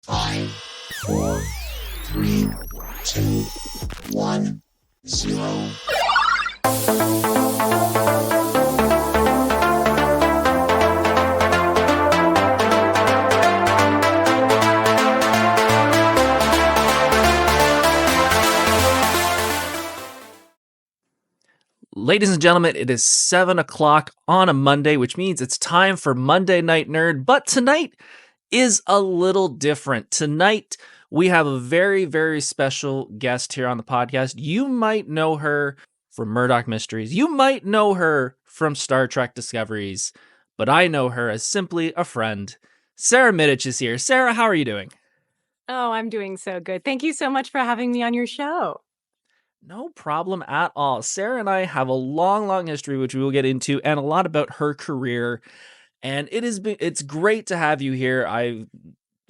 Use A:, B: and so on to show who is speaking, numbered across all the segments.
A: Five, four, three, two, one, zero.
B: Ladies and gentlemen, it is 7 o'clock on a Monday, which means it's time for Monday Night Nerd. But tonight is a little different. Tonight, we have a very, very special guest here on the podcast. You might know her from Murdoch Mysteries. You might know her from Star Trek Discoveries. But I know her as simply a friend. Sara Mitich is here. Sara, how are you doing?
C: Oh, I'm doing so good. Thank you so much for having me on your show.
B: No problem at all. Sara and I have a long, long history, which we will get into, and a lot about her career. And it's great to have you here.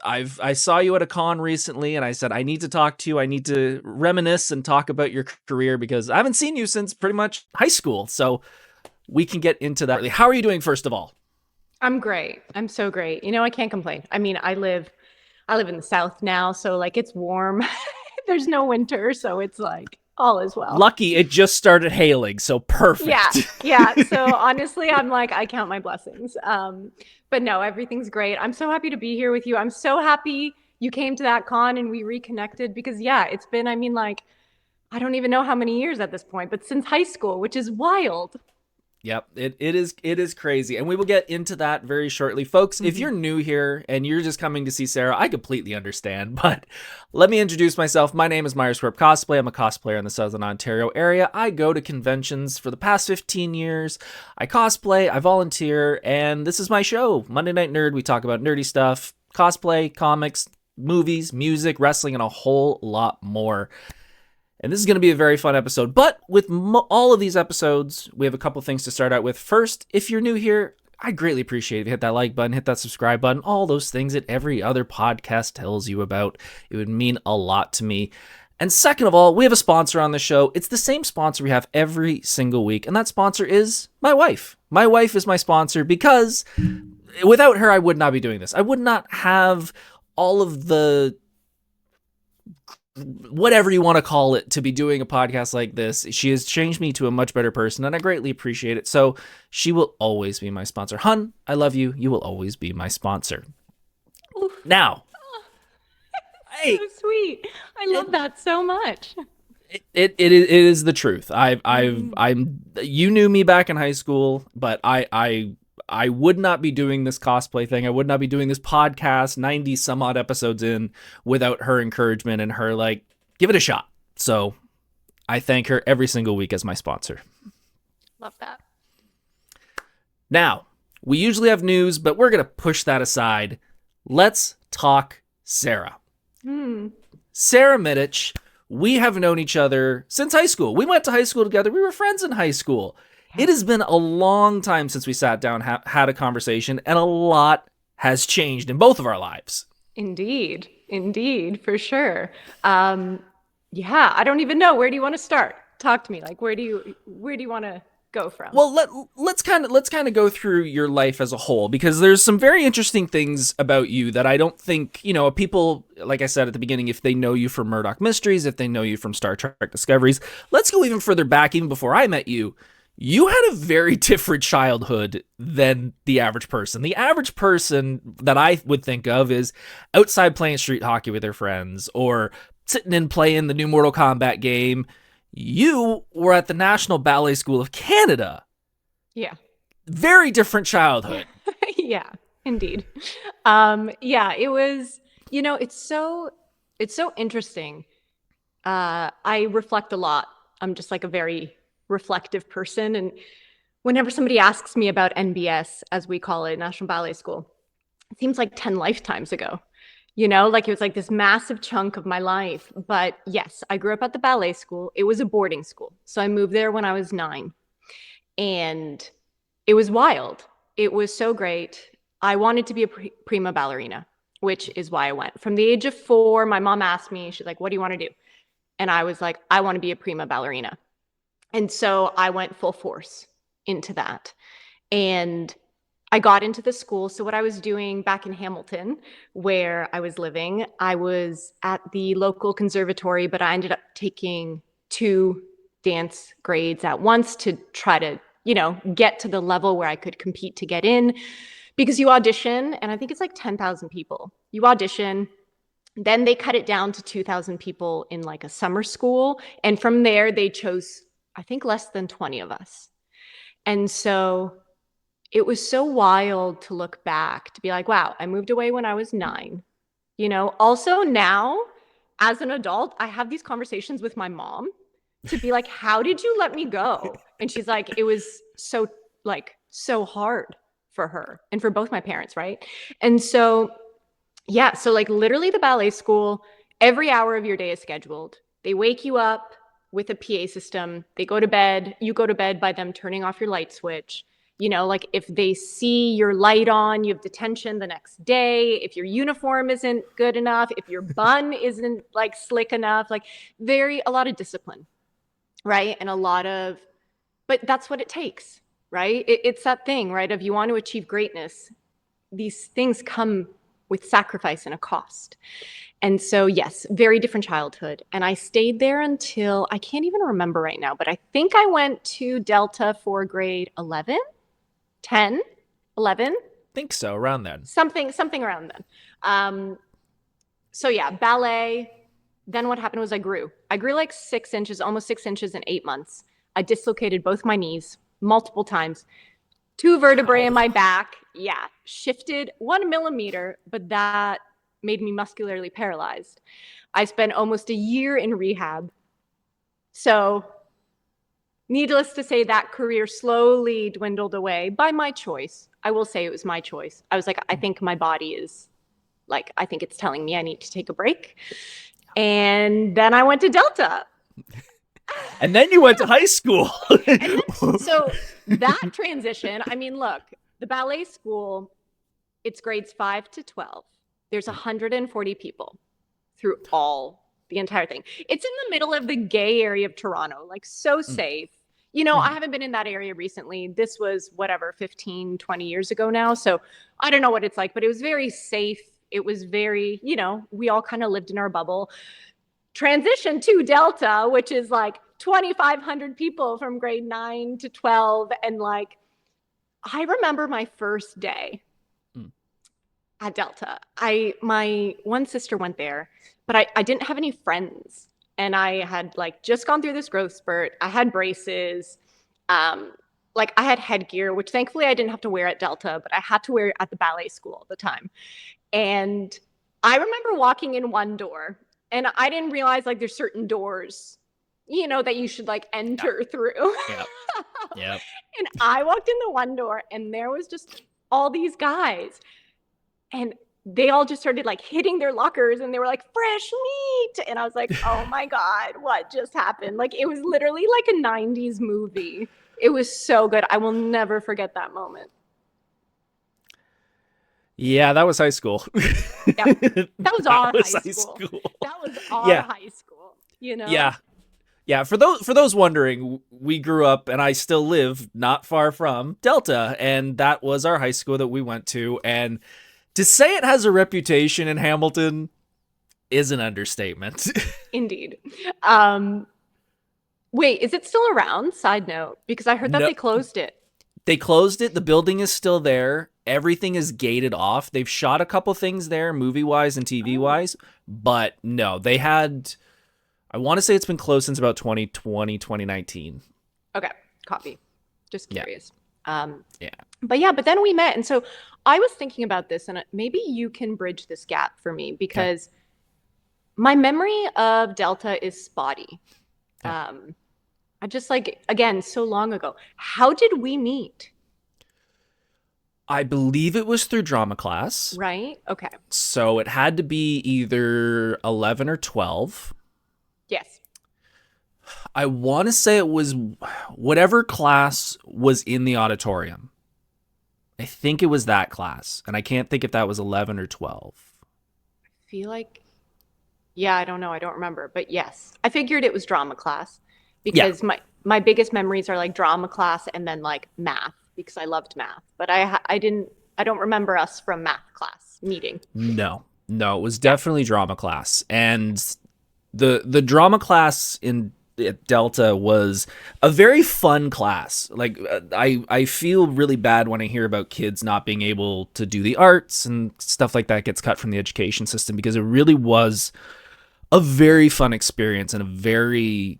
B: I saw you at a con recently, and I said I need to talk to you. I need to reminisce and talk about your career because I haven't seen you since pretty much high school. So we can get into that. How are you doing, first of all?
C: I'm great. I'm so great. I can't complain. I mean, I live in the South now, so like it's warm. There's no winter, so it's like all is well.
B: Lucky it just started hailing, so perfect.
C: Yeah. So honestly, I'm like, I count my blessings. But no, everything's great. I'm so happy to be here with you. I'm so happy you came to that con and we reconnected because it's been, I mean, like, I don't even know how many years at this point, but since high school, which is wild.
B: Yep, it is crazy, and we will get into that very shortly. Folks, if you're new here and you're just coming to see Sara, I completely understand, but let me introduce myself. My name is Corp Cosplay. I'm a cosplayer in the Southern Ontario area. I go to conventions for the past 15 years. I cosplay, I volunteer, and this is my show, Monday Night Nerd. We talk about nerdy stuff, cosplay, comics, movies, music, wrestling, and a whole lot more. And this is going to be a very fun episode. But with all of these episodes, we have a couple things to start out with. First, if you're new here, I greatly appreciate if you hit that like button, hit that subscribe button, all those things that every other podcast tells you about. It would mean a lot to me. And second of all, we have a sponsor on the show. It's the same sponsor we have every single week. And that sponsor is my wife. My wife is my sponsor because without her, I would not be doing this. I would not have all of the whatever you want to call it to be doing a podcast like this. She has changed me to a much better person, and I greatly appreciate it. So she will always be my sponsor. Hun, I love you. You will always be my sponsor.
C: Oof.
B: Now,
C: hey, so sweet. I love that so much.
B: It is the truth. You knew me back in high school, but I would not be doing this cosplay thing. I would not be doing this podcast 90 some odd episodes in without her encouragement and her like, give it a shot. So I thank her every single week as my sponsor.
C: Love that.
B: Now, we usually have news, but we're going to push that aside. Let's talk Sara. Sara Mitich, we have known each other since high school. We went to high school together. We were friends in high school. It has been a long time since we sat down, had a conversation, and a lot has changed in both of our lives.
C: Indeed, for sure. I don't even know. Where do you want to start? Talk to me. Like, where do you want to go from?
B: Well, let's kind of go through your life as a whole, because there's some very interesting things about you that I don't think, people, like I said at the beginning, if they know you from Murdoch Mysteries, if they know you from Star Trek Discoveries, let's go even further back, even before I met you. You had a very different childhood than the average person. The average person that I would think of is outside playing street hockey with their friends or sitting and playing the new Mortal Kombat game. You were at the National Ballet School of Canada.
C: Yeah.
B: Very different childhood.
C: Yeah, indeed. It was, it's so interesting. I reflect a lot. I'm just like a very reflective person, and whenever somebody asks me about NBS, as we call it, National Ballet School, it seems like 10 lifetimes ago, like it was like this massive chunk of my life. But yes, I grew up at the ballet school. It was a boarding school, so I moved there when I was 9, and it was wild. It was so great. I wanted to be a prima ballerina, which is why I went. From the age of 4, my mom asked me, she's like, what do you want to do? And I was like, I want to be a prima ballerina. And so I went full force into that. And I got into the school. So what I was doing back in Hamilton, where I was living, I was at the local conservatory, but I ended up taking 2 dance grades at once to try to, get to the level where I could compete to get in. Because you audition, and I think it's like 10,000 people. You audition, then they cut it down to 2,000 people in like a summer school. And from there, they chose, I think, less than 20 of us. And so it was so wild to look back to be like, wow, I moved away when I was 9. Also now as an adult, I have these conversations with my mom to be like, how did you let me go? And she's like, it was so hard for her and for both my parents, right? And so, yeah, so like literally the ballet school, every hour of your day is scheduled. They wake you up with a PA system. They go to bed. You go to bed by them turning off your light switch. Like if they see your light on, you have detention the next day. If your uniform isn't good enough, if your bun isn't like slick enough, like a lot of discipline, right? And but that's what it takes, right? It's that thing, right? If you want to achieve greatness, these things come with sacrifice and a cost. And so, yes, very different childhood. And I stayed there until, I can't even remember right now, but I think I went to Delta for grade 11, 10, 11.
B: Think so, around then.
C: Something around then. So yeah, ballet. Then what happened was I grew like 6 inches, almost 6 inches in 8 months. I dislocated both my knees multiple times. 2 vertebrae in my back. Yeah. Shifted 1 millimeter, but that made me muscularly paralyzed. I spent almost a year in rehab. So needless to say, that career slowly dwindled away by my choice. I will say it was my choice. I was like, I think my body is like, I think it's telling me I need to take a break. And then I went to Delta.
B: And then you went to high school.
C: So that transition, I mean, look, the ballet school, it's grades 5 to 12. There's 140 people through the entire thing. It's in the middle of the gay area of Toronto, like so safe. I haven't been in that area recently. This was 15, 20 years ago now. So I don't know what it's like, but it was very safe. It was very, we all kind of lived in our bubble. Transition to Delta, which is like 2,500 people from grade 9 to 12. And like, I remember my first day at Delta. My one sister went there, but I didn't have any friends. And I had like just gone through this growth spurt. I had braces. Like I had headgear, which thankfully I didn't have to wear at Delta, but I had to wear at the ballet school all the time. And I remember walking in one door, and I didn't realize like there's certain doors, that you should like enter through.
B: Yep.
C: And I walked in the one door, and there was just all these guys. And they all just started like hitting their lockers, and they were like, fresh meat. And I was like, oh my God, what just happened? Like it was literally like a 90s movie. It was so good. I will never forget that moment.
B: Yeah, that was high school.
C: Yeah, that was our high school. That was our high school,
B: Yeah. For those wondering, we grew up, and I still live not far from Delta, and that was our high school that we went to. And to say it has a reputation in Hamilton is an understatement.
C: Indeed. Wait, is it still around? Side note, because I heard that they closed it.
B: They closed it. The building is still there. Everything is gated off. They've shot a couple things there, movie-wise and TV-wise, but no, they had, I want to say it's been closed since about 2020, 2019.
C: Okay, copy. Just curious.
B: Yeah.
C: But then we met, and so I was thinking about this, and maybe you can bridge this gap for me, because my memory of Delta is spotty. I just like, again, so long ago. How did we meet?
B: I believe it was through drama class.
C: Right? Okay.
B: So it had to be either 11 or 12.
C: Yes.
B: I want to say it was whatever class was in the auditorium. I think it was that class. And I can't think if that was 11 or 12.
C: I feel like, I don't know. I don't remember. But yes, I figured it was drama class, because my biggest memories are like drama class and then like math. because I loved math, but I don't remember us from math class meeting.
B: No, it was definitely drama class, and the drama class in at Delta was a very fun class. Like I feel really bad when I hear about kids not being able to do the arts and stuff like that gets cut from the education system, because it really was a very fun experience and a very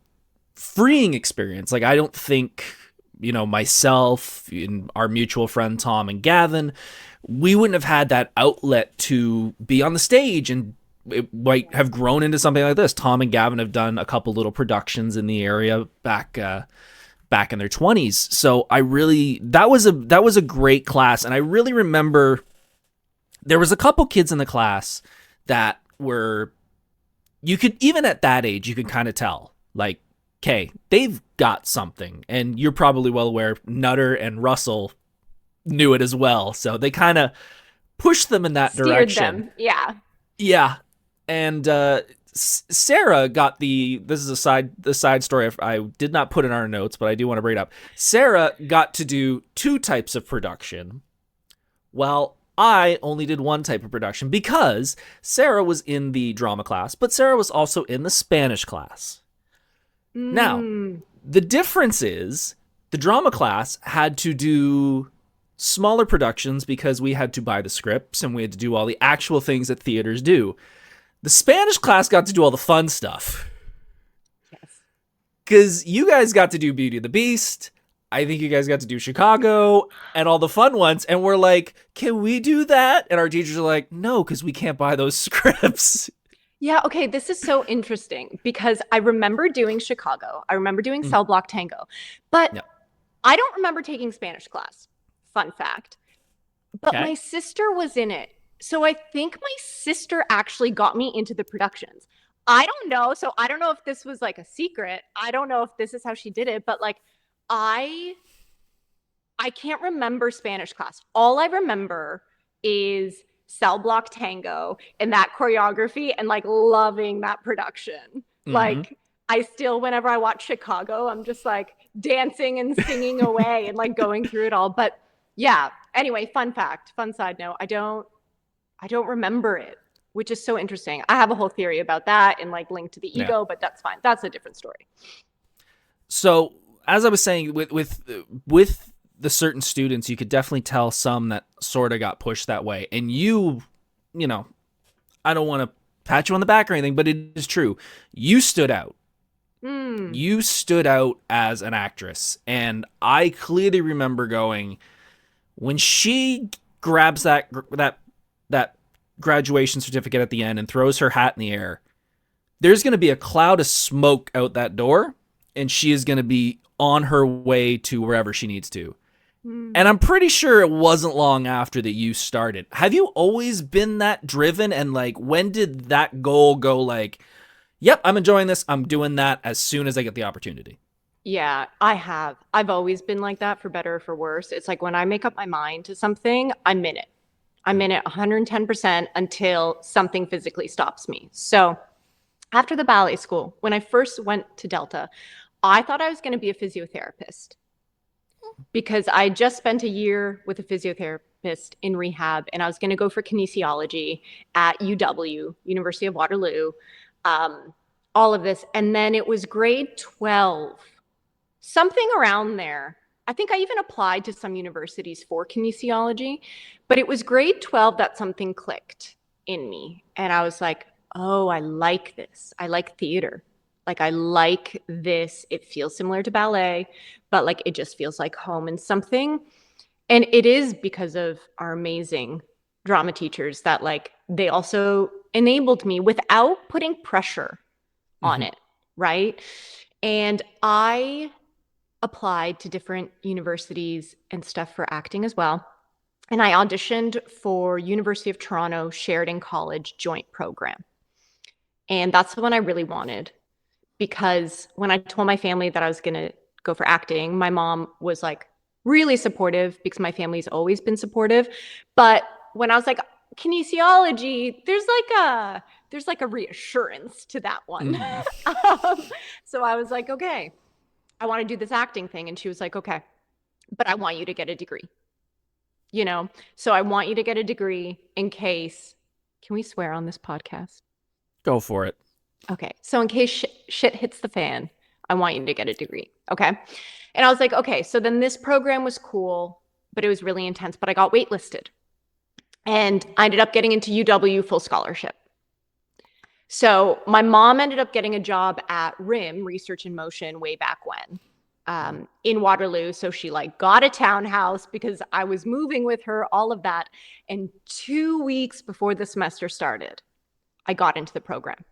B: freeing experience. Like I don't think, myself and our mutual friend Tom and Gavin, we wouldn't have had that outlet to be on the stage, and it might have grown into something like this. Tom and Gavin have done a couple little productions in the area back in their 20s. So that was a great class, and I really remember there was a couple kids in the class that were, you could, even at that age, you could kind of tell, like, okay, they've got something. And you're probably well aware, Nutter and Russell knew it as well. So they kind of pushed them in that direction.
C: Them. Yeah.
B: Yeah. And Sarah got this is the side story I did not put in our notes, but I do want to bring it up. Sarah got to do 2 types of production, while I only did 1 type of production, because Sarah was in the drama class, but Sarah was also in the Spanish class. Now, the difference is the drama class had to do smaller productions because we had to buy the scripts and we had to do all the actual things that theaters do. The Spanish class got to do all the fun stuff.
C: Yes.
B: Because you guys got to do Beauty and the Beast. I think you guys got to do Chicago and all the fun ones. And we're like, can we do that? And our teachers are like, no, because we can't buy those scripts.
C: Yeah, okay, this is so interesting because I remember doing Chicago. I remember doing Cell Block Tango. But I don't remember taking Spanish class. Fun fact. But my sister was in it. So I think my sister actually got me into the productions. I don't know. So I don't know if this was like a secret. I don't know if this is how she did it. But like I can't remember Spanish class. All I remember is Cell Block Tango and that choreography and like loving that production. Like I still, whenever I watch Chicago, I'm just like dancing and singing away and like going through it all. But yeah, anyway, fun fact, fun side note, I don't remember it, which is so interesting. I have a whole theory about that and like linked to the ego, but that's fine. That's a different story.
B: So as I was saying, with the certain students, you could definitely tell some that sort of got pushed that way. And I don't want to pat you on the back or anything, but it is true. You stood out. You stood out as an actress. And I clearly remember going, when she grabs that graduation certificate at the end and throws her hat in the air, there's going to be a cloud of smoke out that door, and she is going to be on her way to wherever she needs to. And I'm pretty sure it wasn't long after that you started. Have you always been that driven? And like, when did that goal go like, yep, I'm enjoying this, I'm doing that as soon as I get the opportunity?
C: Yeah, I have. I've always been like that, for better or for worse. It's like when I make up my mind to something, I'm in it. I'm in it 110% until something physically stops me. So after the ballet school, when I first went to Delta, I thought I was going to be a physiotherapist because I just spent a year with a physiotherapist in rehab, and I was going to go for kinesiology at UW, University of Waterloo, all of this. And then it was grade 12, something around there. I think I even applied to some universities for kinesiology, but it was grade 12 that something clicked in me. And I was like, oh, I like this. I like theater. Like, I like this. It feels similar to ballet, but like, it just feels like home and something. And it is because of our amazing drama teachers that like, they also enabled me without putting pressure on it. Right. And I applied to different universities and stuff for acting as well. And I auditioned for University of Toronto Sheridan College joint program. And that's the one I really wanted, because when I told my family that I was going to go for acting, my mom was like really supportive because my family's always been supportive. But when I was like, kinesiology, there's like a reassurance to that one. So I was like, okay, I want to do this acting thing. And she was like, okay, but I want you to get a degree, you know? So I want you to get a degree in case, can we swear on this podcast?
B: Go for it.
C: Okay. So in case shit hits the fan, I want you to get a degree. Okay. And I was like, okay, so then this program was cool, but it was really intense, but I got waitlisted and I ended up getting into UW full scholarship. So my mom ended up getting a job at RIM, Research in Motion, way back when, in Waterloo. So she like got a townhouse because I was moving with her, all of that. And 2 weeks before the semester started, I got into the program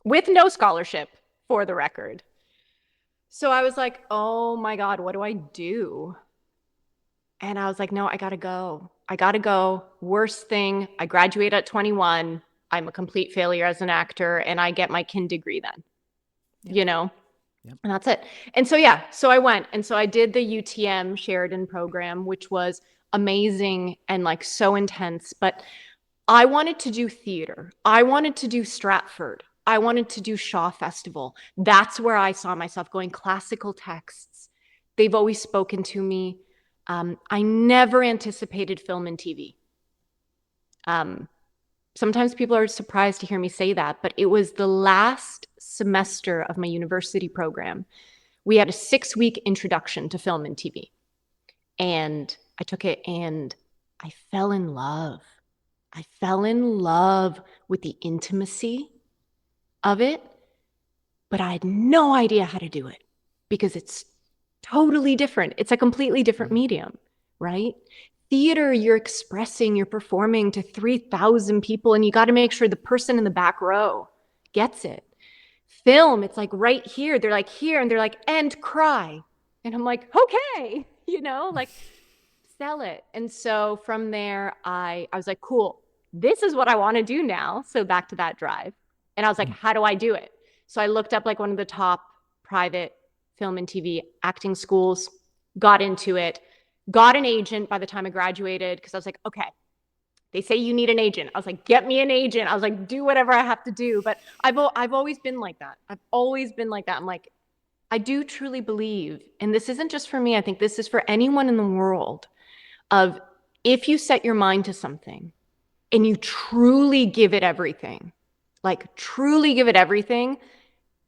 C: with no scholarship, for the record. So I was like, oh my God, what do I do? And I was like, no, I gotta go. I gotta go. Worst thing, I graduate at 21. I'm a complete failure as an actor, and I get my kin degree then, you know?
B: Yep.
C: And that's it. And so, yeah, so I went. And so I did the UTM Sheridan program, which was amazing and like so intense. But I wanted to do theater. I wanted to do Stratford. I wanted to do Shaw Festival. That's where I saw myself going. Classical texts. They've always spoken to me. I never anticipated film and TV. Sometimes people are surprised to hear me say that, but it was the last semester of my university program. We had a 6-week introduction to film and TV. And I took it and I fell in love. I fell in love with the intimacy of it, but I had no idea how to do it because it's totally different. It's a completely different medium, right? Theater, you're expressing, you're performing to 3,000 people, and you got to make sure the person in the back row gets it. Film, it's like right here. They're like here, and they're like, and cry. And I'm like, okay, you know, like sell it. And so from there, I was like, cool, this is what I want to do now. So back to that drive. And I was like, how do I do it? So I looked up like one of the top private film and TV acting schools, got into it, got an agent by the time I graduated because I was like, okay, they say you need an agent. I was like, get me an agent. I was like, do whatever I have to do. But I've always been like that. I've always been like that. I'm like, I do truly believe, and this isn't just for me, I think this is for anyone in the world, of if you set your mind to something and you truly give it everything, like truly give it everything,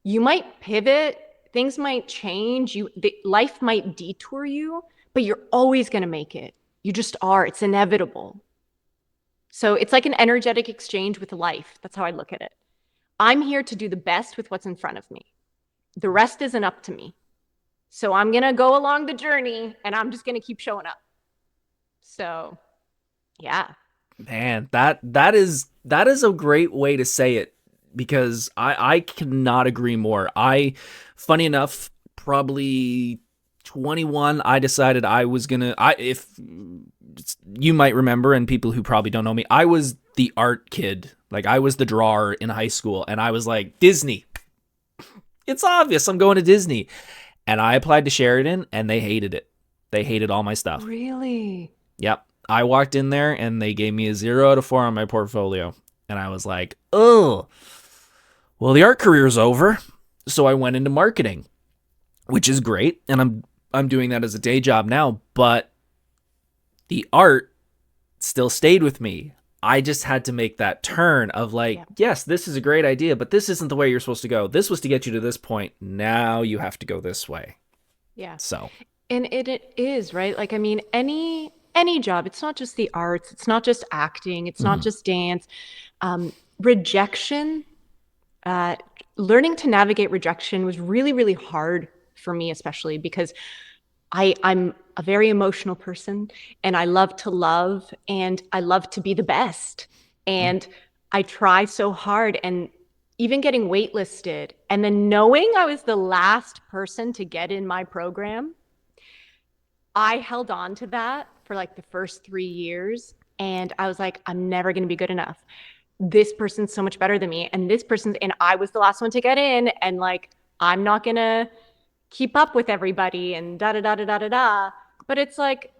C: you might pivot, things might change, life might detour you, but you're always going to make it. You just are. It's inevitable. So it's like an energetic exchange with life. That's how I look at it. I'm here to do the best with what's in front of me. The rest isn't up to me. So I'm going to go along the journey and I'm just going to keep showing up. So, yeah.
B: Man, that is a great way to say it, because I cannot agree more. Funny enough, probably 21, I decided I was gonna. If you might remember, and people who probably don't know me, I was the art kid. Like I was the drawer in high school, and I was like, Disney. It's obvious I'm going to Disney, and I applied to Sheridan, and they hated it. They hated all my stuff.
C: Really?
B: Yep. I walked in there and they gave me a 0 out of 4 on my portfolio. And I was like, oh, well, the art career's over. So I went into marketing, which is great. And I'm doing that as a day job now. But the art still stayed with me. I just had to make that turn of like, yes, this is a great idea, but this isn't the way you're supposed to go. This was to get you to this point. Now you have to go this way.
C: Yeah.
B: So.
C: And it is, right? Like, I mean, any job, it's not just the arts, it's not just acting, it's not just dance. Rejection, learning to navigate rejection was really, really hard for me, especially because I'm a very emotional person and I love to love and I love to be the best. And I try so hard, and even getting waitlisted and then knowing I was the last person to get in my program, I held on to that for like the first 3 years. And I was like, I'm never going to be good enough. This person's so much better than me. And I was the last one to get in. And like, I'm not going to keep up with everybody and da da da da da da da. But it's like,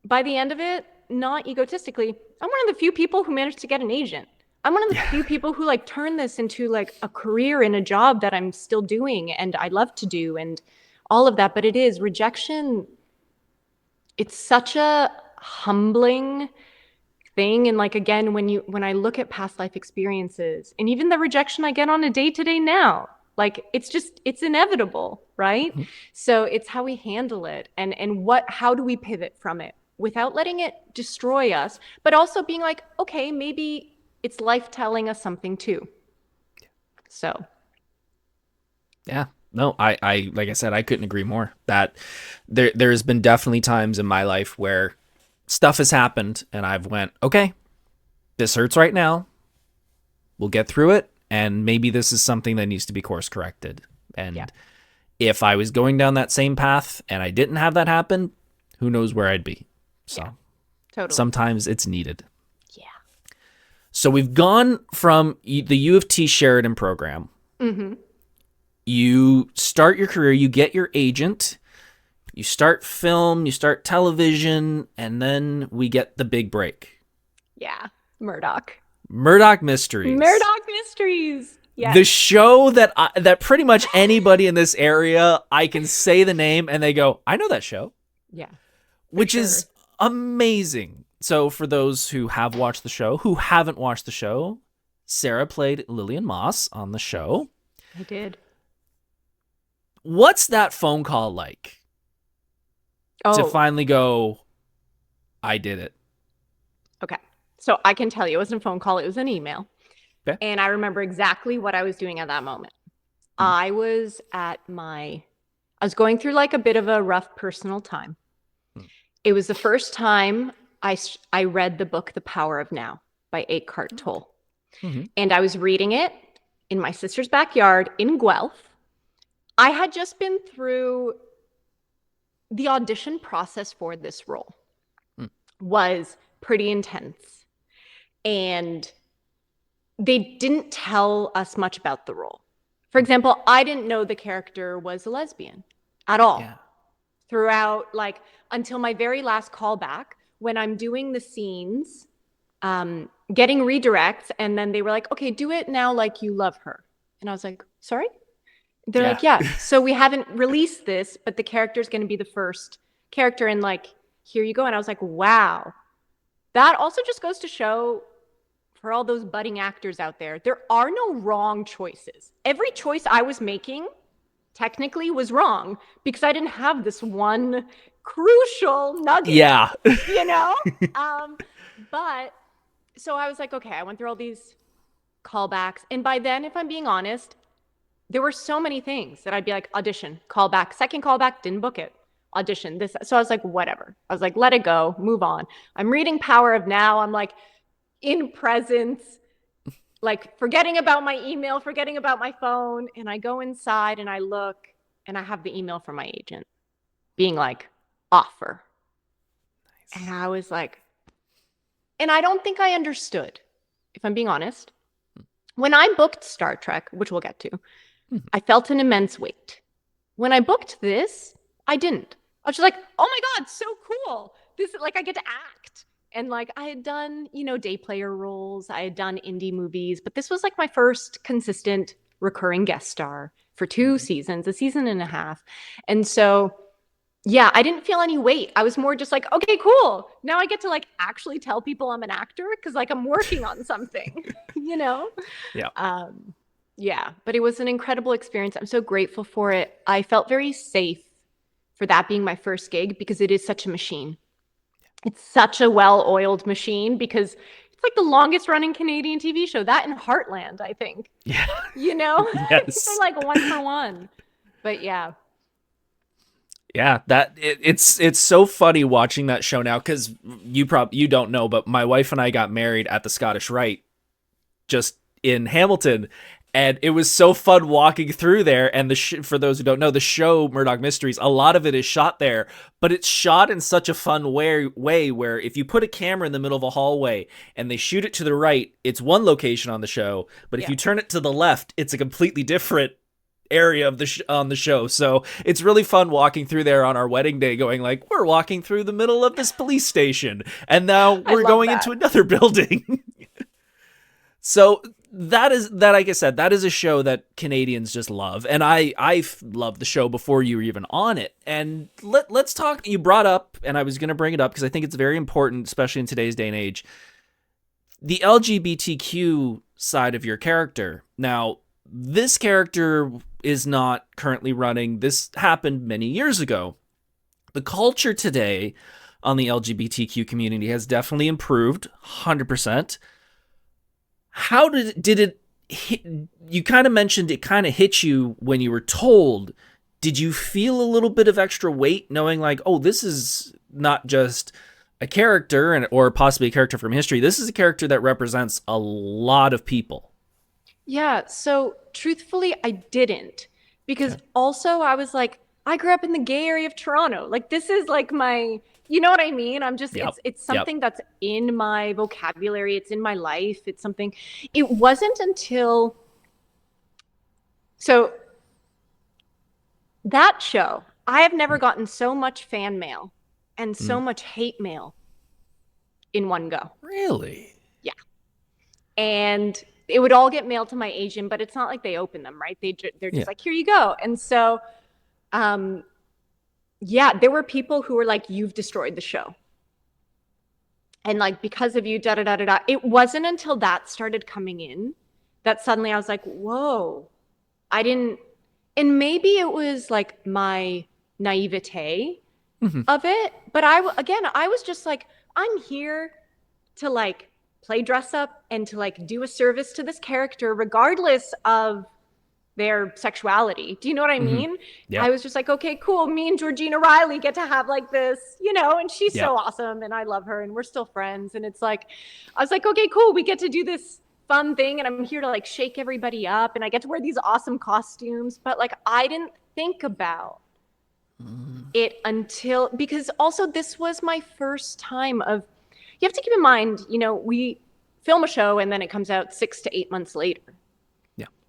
C: by the end of it, not egotistically, I'm one of the few people who managed to get an agent. I'm one of the few people who like turn this into like a career and a job that I'm still doing and I love to do and all of that. But it is rejection. it's such a humbling thing. And like, again, when I look at past life experiences and even the rejection I get on a day-to-day now, like it's inevitable, right?
B: Mhm.
C: So it's how we handle it, and how do we pivot from it without letting it destroy us, but also being like, okay, maybe it's life telling us something too. So
B: Yeah. No, I like I said, I couldn't agree more. That there's been definitely times in my life where stuff has happened and I've went, okay, this hurts right now. We'll get through it, and maybe this is something that needs to be course corrected. And
C: yeah,
B: if I was going down that same path and I didn't have that happen, who knows where I'd be. So
C: yeah, totally.
B: sometimes it's needed.
C: Yeah.
B: So we've gone from the U of T Sheridan program.
C: Mm-hmm.
B: You start your career, you get your agent, you start film, you start television, and then we get the big break.
C: Yeah. Murdoch.
B: Murdoch Mysteries.
C: Murdoch Mysteries. Yes.
B: The show that pretty much anybody in this area, I can say the name and they go, I know that show.
C: Yeah.
B: Which
C: sure.
B: is amazing. So for those who have watched the show, who haven't watched the show, Sarah played Lillian Moss on the show.
C: I did.
B: What's that phone call like? To finally go, I did it.
C: Okay. So I can tell you, it wasn't a phone call, it was an email.
B: Okay.
C: And I remember exactly what I was doing at that moment. I was going through like a bit of a rough personal time. It was the first time I read the book The Power of Now by Eckhart Tolle.
B: Mm-hmm.
C: And I was reading it in my sister's backyard in Guelph. I had just been through the audition process for this role. Was pretty intense. And they didn't tell us much about the role. For example, I didn't know the character was a lesbian at all.
B: Yeah.
C: Throughout, like, until my very last callback, when I'm doing the scenes, getting redirects, and then they were like, okay, do it now like you love her. And I was like, sorry? They're like, yeah. So we haven't released this, but the character's going to be the first character, and like, here you go. And I was like, wow. That also just goes to show, for all those budding actors out there are no wrong choices. Every choice I was making technically was wrong because I didn't have this one crucial nugget.
B: Yeah.
C: You know? But so I was like, okay, I went through all these callbacks. And by then, if I'm being honest, there were so many things that I'd be like, audition, callback, second callback, didn't book it. Audition, this. So I was like, whatever. I was like, let it go, move on. I'm reading Power of Now. I'm like in presence, like forgetting about my email, forgetting about my phone. And I go inside and I look and I have the email from my agent being like, offer. Nice. And I was like, and I don't think I understood, if I'm being honest. When I booked Star Trek, which we'll get to, I felt an immense weight. When I booked this, I didn't. I was just like, oh my God, so cool. This is like, I get to act. And like, I had done, day player roles. I had done indie movies, but this was like my first consistent recurring guest star for 2 seasons, a season and a half. And so, yeah, I didn't feel any weight. I was more just like, okay, cool. Now I get to like actually tell people I'm an actor because like I'm working on something, Yeah. Yeah, but it was an incredible experience. I'm so grateful for it. I felt very safe for that being my first gig because it is such a machine. It's such a well-oiled machine because it's like the longest running Canadian TV show. That in Heartland, I think.
B: Yeah.
C: Yes. They're like 1 for 1. But yeah.
B: Yeah, it's so funny watching that show now because you don't know, but my wife and I got married at the Scottish Rite just in Hamilton. And it was so fun walking through there. And for those who don't know, the show Murdoch Mysteries, a lot of it is shot there, but it's shot in such a fun way where if you put a camera in the middle of a hallway and they shoot it to the right, it's one location on the show. But if you turn it to the left, it's a completely different area of on the show. So it's really fun walking through there on our wedding day going like, we're walking through the middle of this police station. And now we're going into another building. So like I said, that is a show that Canadians just love, and I've loved the show before you were even on it. And let's talk. You brought up, and I was going to bring it up because I think it's very important, especially in today's day and age, the LGBTQ side of your character. Now, this character is not currently running. This happened many years ago. The culture today on the LGBTQ community has definitely improved, 100%. How did it hit? You kind of mentioned it kind of hit you when you were told. Did you feel a little bit of extra weight knowing like, oh, this is not just a character or possibly a character from history. This is a character that represents a lot of people.
C: Yeah, so truthfully, I didn't. Because also I was like, I grew up in the gay area of Toronto. Like, this is like my, you know what I mean? I'm just, it's something that's in my vocabulary. It's in my life. It's something, it wasn't until, so that show, I have never gotten so much fan mail and so much hate mail in one go.
B: Really?
C: Yeah. And it would all get mailed to my agent, but it's not like they open them, right? They're just like, here you go. And so, yeah, there were people who were like, you've destroyed the show. And like, because of you, da da da da da. It wasn't until that started coming in that suddenly I was like, whoa, I didn't. And maybe it was like my naivete of it. But I was just like, I'm here to like play dress up and to like do a service to this character, regardless of their sexuality. Do you know what I mean?
B: Yep.
C: I was just like, okay, cool. Me and Georgina Riley get to have like this, you know, and she's so awesome and I love her and we're still friends. And it's like, I was like, okay, cool. We get to do this fun thing and I'm here to like shake everybody up and I get to wear these awesome costumes. But like, I didn't think about it until, because also this was my first time of, you have to keep in mind, you know, we film a show and then it comes out 6 to 8 months later.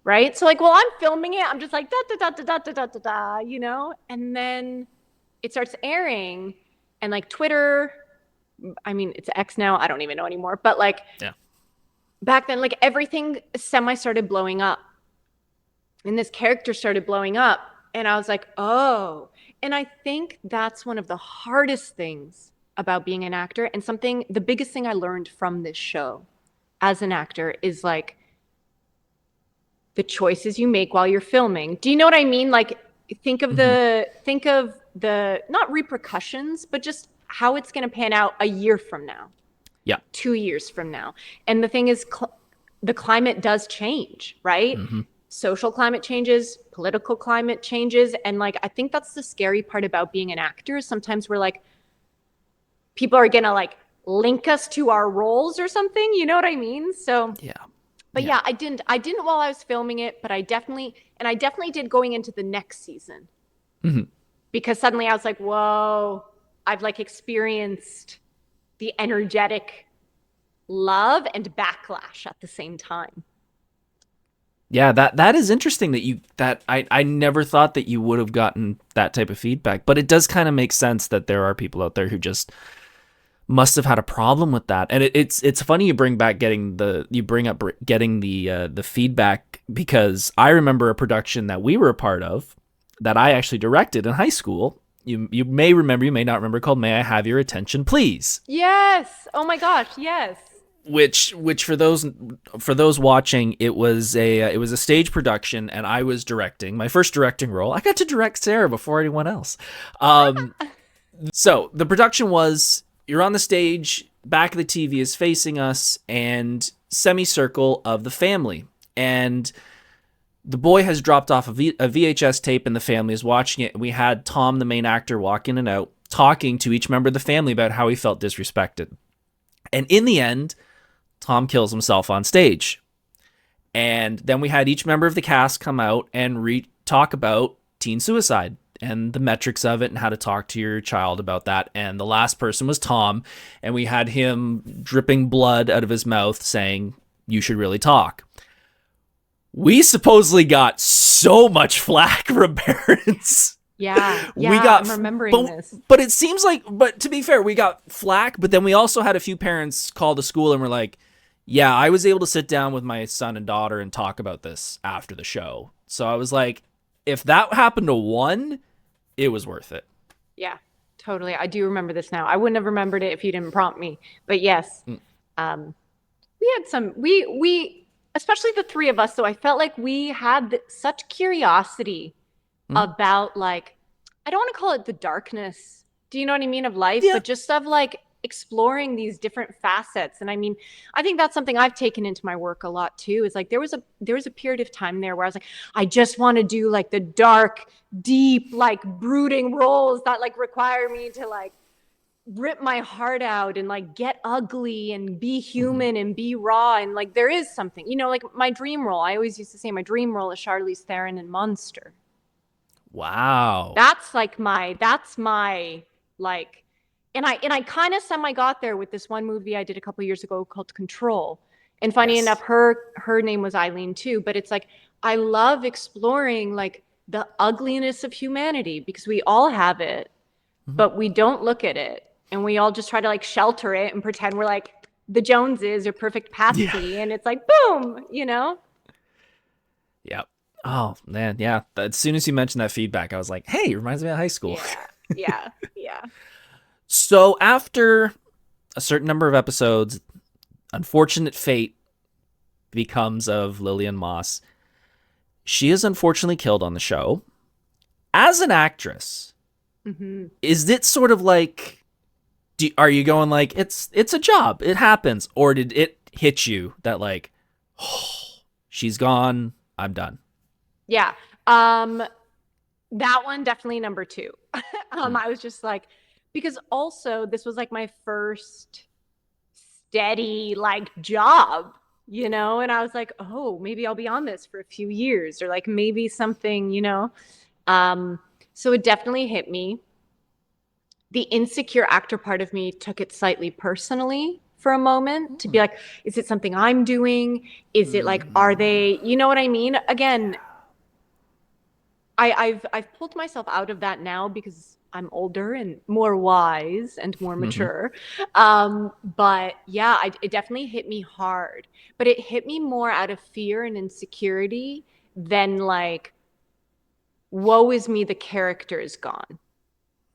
C: Right? So like, while I'm filming it, I'm just like, da, da, da, da, da, da, da, da, you know? And then it starts airing and like Twitter, I mean, it's X now. I don't even know anymore. But like back then, like everything semi started blowing up and this character started blowing up. And I was like, oh, and I think that's one of the hardest things about being an actor. And the biggest thing I learned from this show as an actor is like, the choices you make while you're filming. Do you know what I mean? Like think of the not repercussions, but just how it's going to pan out a year from now. Yeah. 2 years from now. And the thing is the climate does change, right? Social climate changes, political climate changes. And like, I think that's the scary part about being an actor. Sometimes we're like, people are going to like link us to our roles or something. You know what I mean? So But yeah, I didn't while I was filming it, but I definitely did going into the next season. Because suddenly I was like, whoa, I've like experienced the energetic love and backlash at the same time.
B: Yeah, that is interesting that I never thought that you would have gotten that type of feedback, but it does kind of make sense that there are people out there who just must have had a problem with that. And it's funny you bring up getting the feedback, because I remember a production that we were a part of that I actually directed in high school. You may remember, you may not remember, called May I Have Your Attention Please?
C: Yes. Oh my gosh, yes.
B: Which for those watching, it was a stage production and I was directing my first directing role. I got to direct Sarah before anyone else. So the production was, you're on the stage, back of the TV is facing us, and semicircle of the family. And the boy has dropped off a VHS tape and the family is watching it. And we had Tom, the main actor, walk in and out, talking to each member of the family about how he felt disrespected. And in the end, Tom kills himself on stage. And then we had each member of the cast come out and talk about teen suicide and the metrics of it and how to talk to your child about that. And the last person was Tom, and we had him dripping blood out of his mouth saying, you should really talk. We supposedly got so much flack from parents.
C: Yeah, I'm remembering this.
B: But it seems like, but to be fair, we got flack, but then we also had a few parents call the school and were like, Yeah, I was able to sit down with my son and daughter and talk about this after the show. So I was like, if that happened to one, it was worth it.
C: Yeah, totally. I do remember this now. I wouldn't have remembered it if you didn't prompt me. But yes, um, we had some, we, especially the three of us, so I felt like we had such curiosity about like, I don't want to call it the darkness. Do you know what I mean? Of life,
B: Yeah.
C: but just of like exploring these different facets. And I mean, I think that's something I've taken into my work a lot too, is like, there was a period of time there where I was like, I just want to do like the dark, deep, like brooding roles that like require me to like rip my heart out and like get ugly and be human and be raw. And like, there is something, you know, like my dream role, I always used to say my dream role is Charlize Theron in Monster.
B: Wow.
C: That's my like, and I kind of semi got there with this one movie I did a couple years ago called Control. And funny
B: Yes.
C: enough, her name was Eileen too, but it's like, I love exploring like the ugliness of humanity because we all have it, but we don't look at it. And we all just try to like shelter it and pretend we're like the Joneses or Perfect Patsy.
B: Yeah.
C: And it's like, boom, you know?
B: Yep. Oh, man. Yeah. As soon as you mentioned that feedback, I was like, hey, it reminds me of high school.
C: Yeah.
B: So after a certain number of episodes, unfortunate fate becomes of Lillian Moss. She is unfortunately killed on the show. As an actress, is it sort of like, are you going like, it's a job, it happens, or did it hit you that like, oh, she's gone, I'm done?
C: Yeah. That one definitely number two. I was just like, because also this was like my first steady like job, you know, and I was like, oh, maybe I'll be on this for a few years or like maybe something, you know. So it definitely hit me. The insecure actor part of me took it slightly personally for a moment to be like, is it something I'm doing? Is it like, are they, you know what I mean? Again, I've pulled myself out of that now because I'm older and more wise and more mature. But yeah, it definitely hit me hard. But it hit me more out of fear and insecurity than like, woe is me, the character is gone.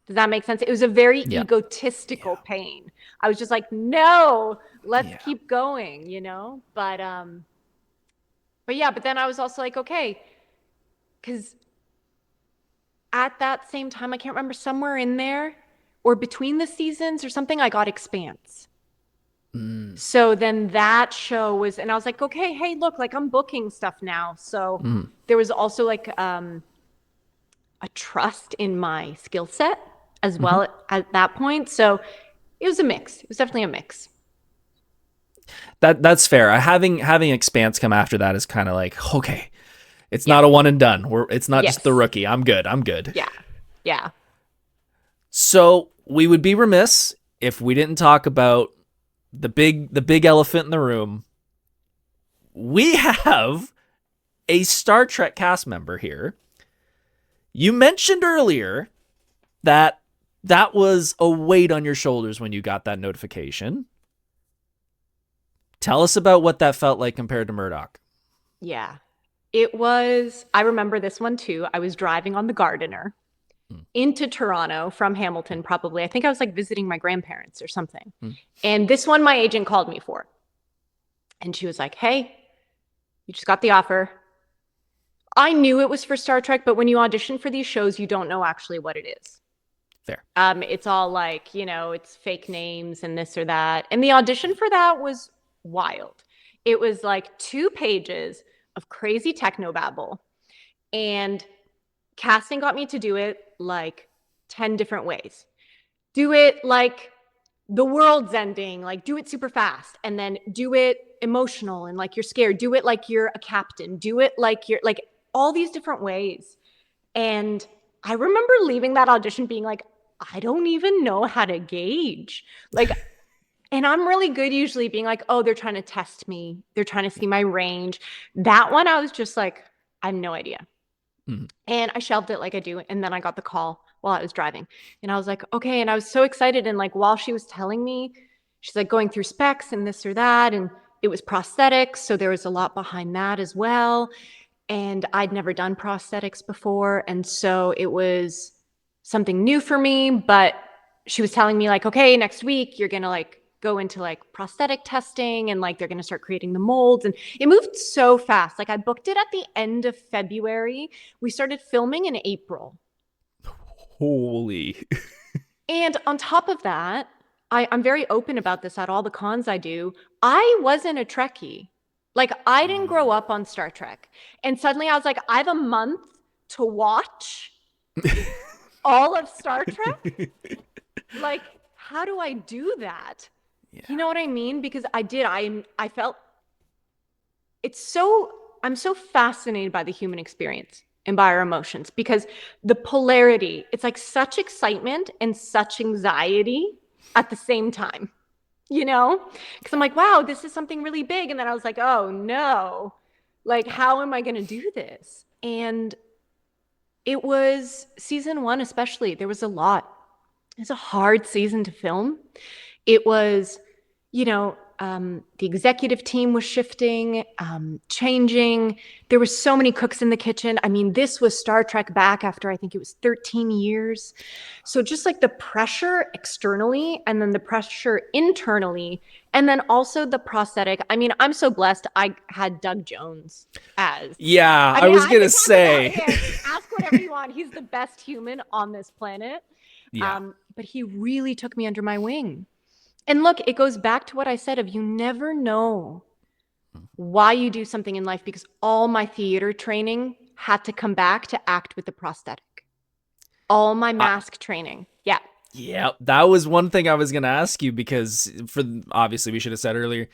C: Does that make sense? It was a very egotistical pain. I was just like, no, let's keep going, you know? But yeah, but then I was also like, okay, because at that same time, I can't remember, somewhere in there or between the seasons or something, I got Expanse. So then that show was, and I was like, okay, hey, look, like I'm booking stuff now. So there was also like a trust in my skill set as well at that point. So it was a mix. It was definitely a mix.
B: That's fair. Having Expanse come after that is kind of like, okay, it's not a one and done. It's not just the rookie. I'm good.
C: Yeah.
B: So we would be remiss if we didn't talk about the big elephant in the room. We have a Star Trek cast member here. You mentioned earlier that was a weight on your shoulders when you got that notification. Tell us about what that felt like compared to Murdoch.
C: Yeah. It was, I remember this one too. I was driving on the Gardiner into Toronto from Hamilton, probably. I think I was like visiting my grandparents or something. And this one my agent called me for. And she was like, hey, you just got the offer. I knew it was for Star Trek, but when you audition for these shows, you don't know actually what it is.
B: Fair.
C: It's all like, you know, it's fake names and this or that. And the audition for that was wild. It was like 2 pages of crazy technobabble. And casting got me to do it like 10 different ways. Do it like the world's ending, like do it super fast, and then do it emotional and like you're scared. Do it like you're a captain. Do it like you're like all these different ways. And I remember leaving that audition being like, I don't even know how to gauge. Like, and I'm really good usually being like, oh, they're trying to test me. They're trying to see my range. That one, I was just like, I have no idea. And I shelved it like I do. And then I got the call while I was driving. And I was like, okay. And I was so excited. And like, while she was telling me, she's like going through specs and this or that. And it was prosthetics, so there was a lot behind that as well. And I'd never done prosthetics before. And so it was something new for me. But she was telling me, like, okay, next week you're going to like go into like prosthetic testing and like they're going to start creating the molds. And it moved so fast. Like I booked it at the end of February. We started filming in April.
B: Holy.
C: And on top of that, I'm very open about this at all the cons I do. I wasn't a Trekkie. Like, I didn't grow up on Star Trek. And suddenly I was like, I have a month to watch all of Star Trek? Like, how do I do that? Yeah. You know what I mean? Because I felt I'm so fascinated by the human experience and by our emotions, because the polarity, it's like such excitement and such anxiety at the same time. You know, because I'm like, wow, this is something really big. And then I was like, oh no, like, how am I going to do this? And it was season 1, especially, there was a lot. It's a hard season to film. It was, you know, the executive team was shifting, changing. There were so many cooks in the kitchen. I mean, this was Star Trek back after, I think it was 13 years. So just like the pressure externally and then the pressure internally, and then also the prosthetic. I mean, I'm so blessed. I had Doug Jones as.
B: Yeah, I was going to say.
C: Ask whatever you want. He's the best human on this planet.
B: Yeah.
C: But he really took me under my wing. And look, it goes back to what I said of you never know why you do something in life, because all my theater training had to come back to act with the prosthetic. All my mask training. Yeah.
B: Yeah, that was one thing I was going to ask you, because obviously we should have said earlier,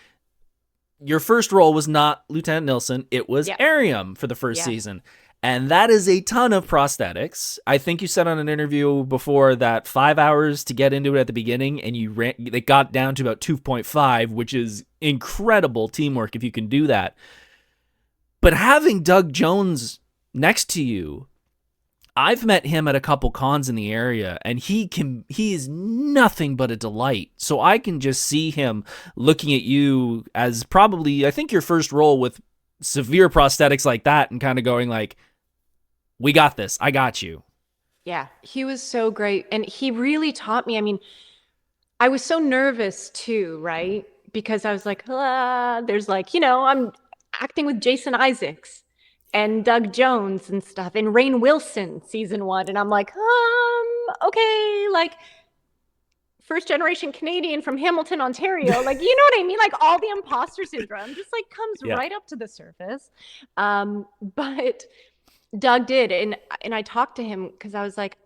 B: your first role was not Lieutenant Nilsson. It was Arium for the first season. And that is a ton of prosthetics. I think you said on an interview before that 5 hours to get into it at the beginning, and it got down to about 2.5, which is incredible teamwork if you can do that. But having Doug Jones next to you, I've met him at a couple cons in the area, and he is nothing but a delight. So I can just see him looking at you as probably, I think, your first role with severe prosthetics like that, and kind of going like, we got this. I got you.
C: Yeah, he was so great. And he really taught me. I mean, I was so nervous too, right? Because I was like, there's like, you know, I'm acting with Jason Isaacs and Doug Jones and stuff, and Rainn Wilson season 1. And I'm like, okay, like first generation Canadian from Hamilton, Ontario. Like, you know what I mean? Like all the imposter syndrome just like comes right up to the surface. But Doug did. And I talked to him because I was like,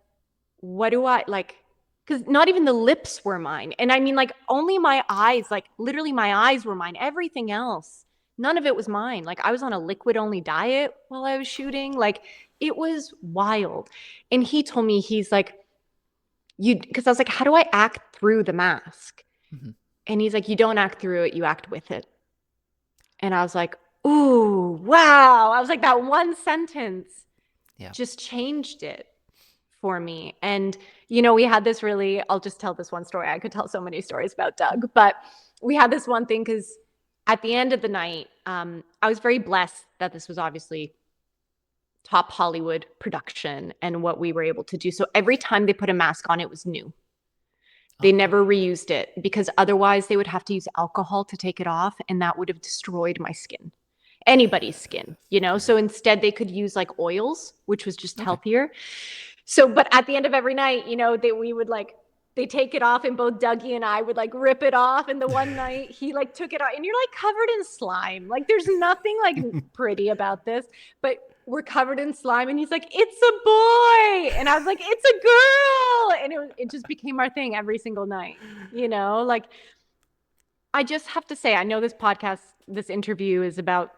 C: what do I like? Because not even the lips were mine. And I mean, like, only my eyes, like literally my eyes were mine. Everything else, none of it was mine. Like I was on a liquid only diet while I was shooting. Like it was wild. And he told me, he's like, because I was like, how do I act through the mask? Mm-hmm. And he's like, you don't act through it, you act with it. And I was like, ooh, wow. I was like, that one sentence just changed it for me. And, you know, we had this I'll just tell this one story. I could tell so many stories about Doug, but we had this one thing because at the end of the night, I was very blessed that this was obviously top Hollywood production and what we were able to do. So every time they put a mask on, it was new. They never reused it, because otherwise they would have to use alcohol to take it off, and that would have destroyed my skin, anybody's skin, you know? So instead they could use like oils, which was just healthier. So, but at the end of every night, you know, they take it off, and both Dougie and I would like rip it off. And the one night he like took it off, and you're like covered in slime. Like there's nothing like pretty about this, but we're covered in slime. And he's like, it's a boy. And I was like, it's a girl. And it just became our thing every single night, you know? Like, I just have to say, I know this interview is about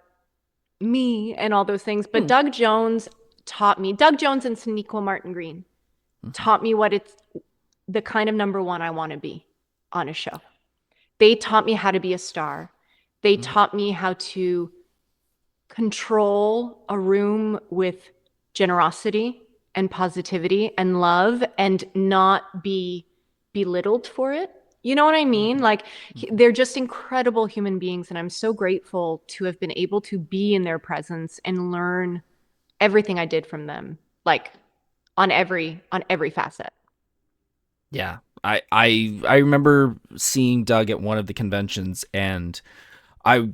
C: me and all those things, but Doug Jones taught me, Doug Jones and Sonequa Martin Green taught me what it's the kind of number one I want to be on a show. They taught me how to be a star. They taught me how to control a room with generosity and positivity and love, and not be belittled for it. You know what I mean? Like they're just incredible human beings, and I'm so grateful to have been able to be in their presence and learn everything I did from them, like on every facet.
B: Yeah. I remember seeing Doug at one of the conventions, and I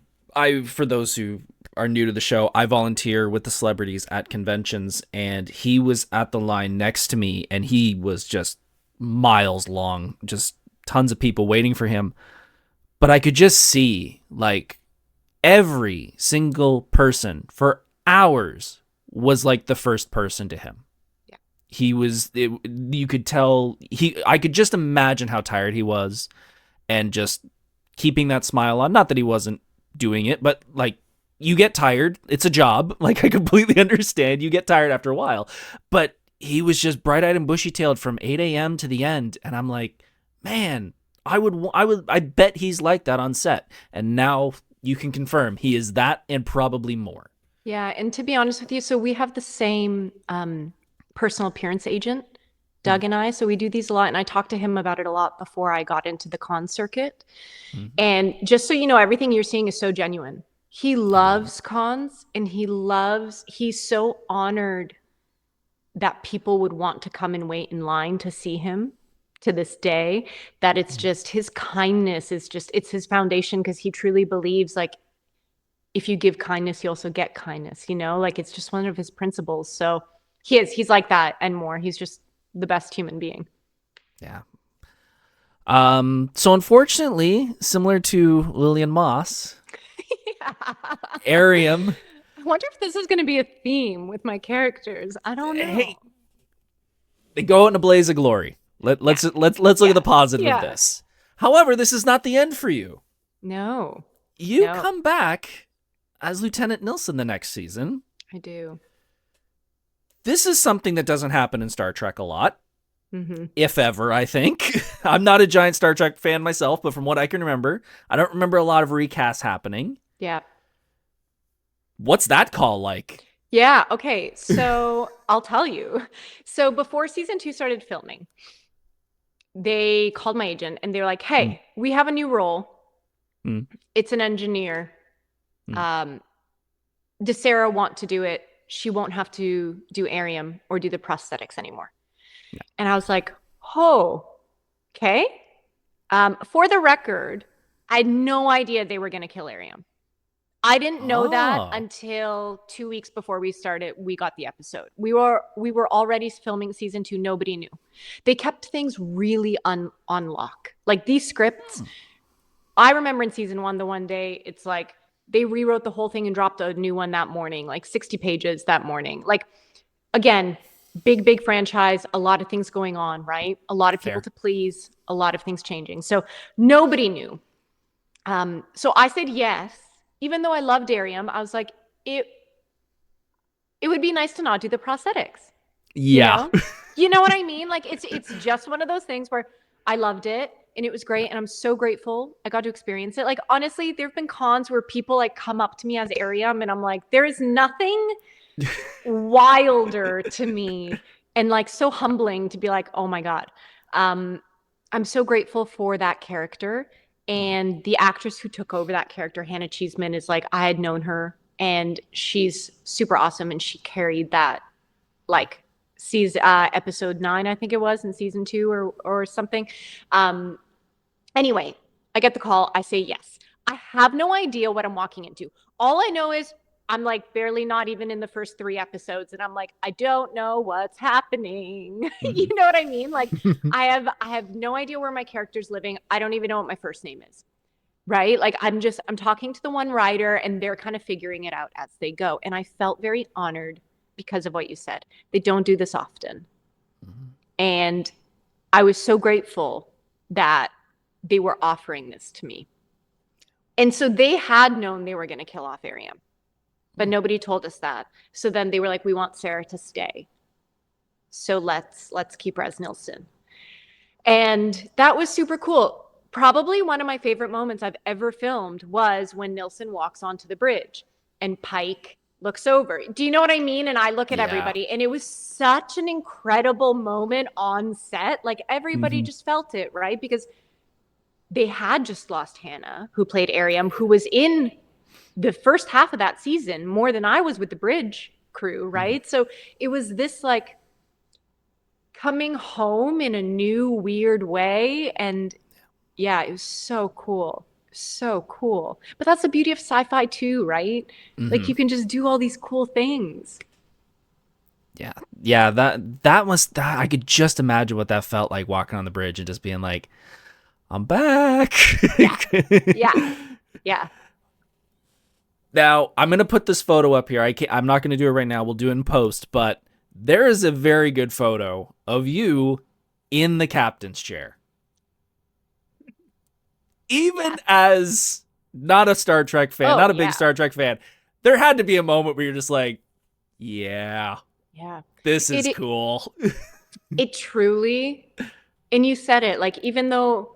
B: for those who are new to the show, I volunteer with the celebrities at conventions, and he was at the line next to me, and he was just miles long, just tons of people waiting for him. But I could just see like every single person for hours was like the first person to him.
C: Yeah.
B: You could tell I could just imagine how tired he was, and just keeping that smile on. Not that he wasn't doing it, but like, you get tired. It's a job. Like, I completely understand. You get tired after a while. But he was just bright-eyed and bushy-tailed from 8 a.m. to the end. And I'm like, man, I bet he's like that on set. And now you can confirm he is that and probably more.
C: Yeah, and to be honest with you, so we have the same personal appearance agent, Doug and I. So we do these a lot, and I talked to him about it a lot before I got into the con circuit. And just so you know, everything you're seeing is so genuine. He loves cons, and he's so honored that people would want to come and wait in line to see him to this day, that it's just his kindness it's his foundation, because he truly believes, like, if you give kindness, you also get kindness, like it's just one of his principles. So he's like that and more. He's just the best human being.
B: Yeah. So unfortunately, similar to Lillian Moss, Arium.
C: I wonder if this is going to be a theme with my characters. I don't know.
B: Hey, they go out in a blaze of glory. Let's look at the positive of this. However, this is not the end for you.
C: No.
B: You come back as Lieutenant Nilsson the next season.
C: I do.
B: This is something that doesn't happen in Star Trek a lot. If ever, I think. I'm not a giant Star Trek fan myself, but from what I can remember, I don't remember a lot of recasts happening.
C: Yeah.
B: What's that call like?
C: Yeah. Okay. So I'll tell you. So before season 2 started filming, they called my agent and they're like, hey, we have a new role. It's an engineer. Does Sara want to do it? She won't have to do Arium or do the prosthetics anymore. Yeah. And I was like, oh, okay. For the record, I had no idea they were going to kill Arium. I didn't know that until 2 weeks before we got the episode. We were already filming season 2. Nobody knew. They kept things really on lock. Like these scripts, I remember in season 1, the one day, it's like they rewrote the whole thing and dropped a new one that morning, like 60 pages that morning. Like, again, big franchise, a lot of things going on, right? A lot of people to please, a lot of things changing. So nobody knew. So I said yes. Even though I loved Arium, I was like, it would be nice to not do the prosthetics.
B: Yeah.
C: You know what I mean? Like, it's just one of those things where I loved it and it was great. And I'm so grateful I got to experience it. Like, honestly, there have been cons where people like come up to me as Arium and I'm like, there is nothing wilder to me and like so humbling to be like, oh my God. I'm so grateful for that character. And the actress who took over that character, Hannah Cheeseman, is like, I had known her and she's super awesome. And she carried that like episode 9, I think it was, in season 2 or something. Anyway, I get the call. I say yes. I have no idea what I'm walking into. All I know is I'm like barely not even in the first 3 episodes. And I'm like, I don't know what's happening. You know what I mean? Like I have no idea where my character's living. I don't even know what my first name is. Right? Like I'm talking to the one writer and they're kind of figuring it out as they go. And I felt very honored because of what you said. They don't do this often. And I was so grateful that they were offering this to me. And so they had known they were going to kill off Arium. But nobody told us that. So then they were like, we want Sara to stay. So let's keep Res Nilsson. And that was super cool. Probably one of my favorite moments I've ever filmed was when Nilsson walks onto the bridge and Pike looks over. Do you know what I mean? And I look at everybody. And it was such an incredible moment on set. Like everybody just felt it, right? Because they had just lost Hannah, who played Ariam, who was in the first half of that season more than I was with the bridge crew, right? So it was this like coming home in a new weird way. And yeah, it was so cool. So cool. But that's the beauty of sci-fi too, right? Like you can just do all these cool things.
B: Yeah, I could just imagine what that felt like, walking on the bridge and just being like, I'm back.
C: Yeah.
B: Now, I'm going to put this photo up here. I'm not going to do it right now. We'll do it in post, but there is a very good photo of you in the captain's chair. Even as not a Star Trek fan, not a big Star Trek fan, there had to be a moment where you're just like, yeah, this is cool.
C: It truly, and you said it, like, even though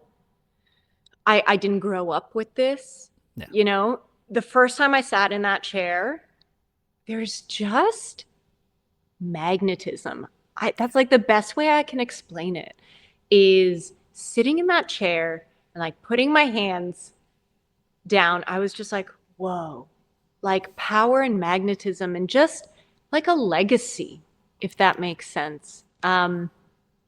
C: I didn't grow up with this, you know, the first time I sat in that chair, there's just magnetism. That's like the best way I can explain it, is sitting in that chair and like putting my hands down. I was just like, whoa, like power and magnetism and just like a legacy, if that makes sense.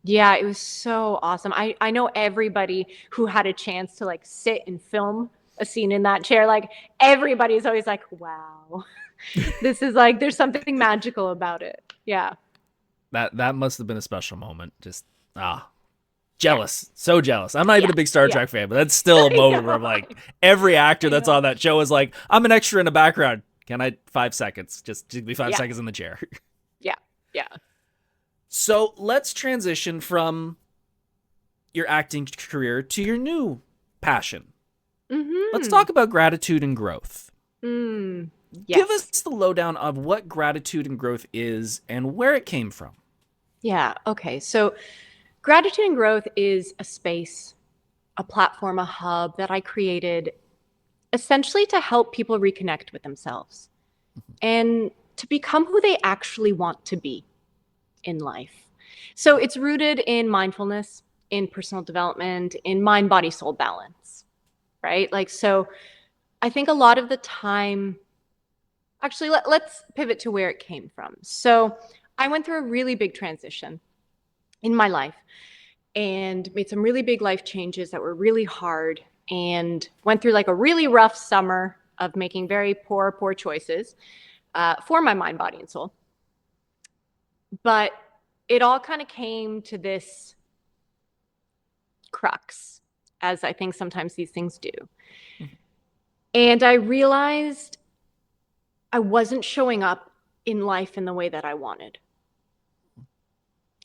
C: Yeah, it was so awesome. I know everybody who had a chance to like sit and film a scene in that chair, like everybody's always like, wow, this is like, there's something magical about it. Yeah.
B: That must have been a special moment. Just, jealous. So jealous. I'm not even a big Star Trek fan, but that's still a moment where I'm like, every actor that's on that show is like, I'm an extra in the background. Can I 5 seconds? Just give me 5 seconds in the chair.
C: Yeah.
B: So let's transition from your acting career to your new passion. Let's talk about gratitude and growth.
C: Yes.
B: Give us the lowdown of what gratitude and growth is and where it came from.
C: Yeah. Okay. So gratitude and growth is a space, a platform, a hub that I created essentially to help people reconnect with themselves and to become who they actually want to be in life. So it's rooted in mindfulness, in personal development, in mind, body, soul balance, right? Like, so I think a lot of the time, actually, let's pivot to where it came from. So I went through a really big transition in my life and made some really big life changes that were really hard, and went through like a really rough summer of making very poor choices for my mind, body, and soul. But it all kind of came to this crux, as I think sometimes these things do. And I realized I wasn't showing up in life in the way that I wanted.